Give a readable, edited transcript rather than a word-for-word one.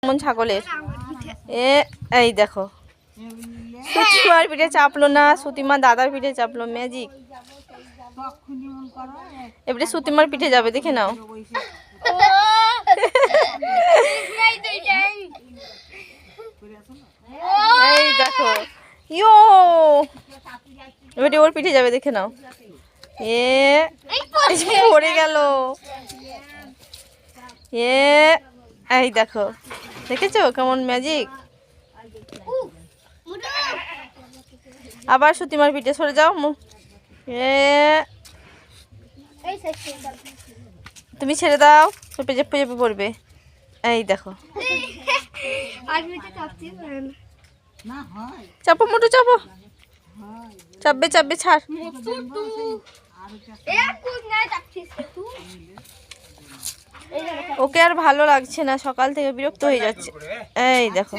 কেমন ছাগলের এই দেখো সুতিমার পিঠে চাপলো না, সুতিমা দাদার পিঠে চাপলো, ম্যাজিক। এবারে সুতিমার পিঠে যাবে, দেখে নাও। এই দেখো ইয়ো, এবারে ওর পিঠে যাবে, দেখে নাও। পড়ে গেল। এই দেখো, দেখেছো কেমন ম্যাজিক। আবার সুতিমার পিঠে, সরে যাও। তুমি ছেড়ে দাও, চেপে চেপে চেপে পড়বে। এই দেখো, চাপো মোটু চাপো, চাপবে চাপবে, ছাড়। ওকে আর ভালো লাগছে না, সকাল থেকে বিরক্ত হয়ে যাচ্ছে। এই দেখো।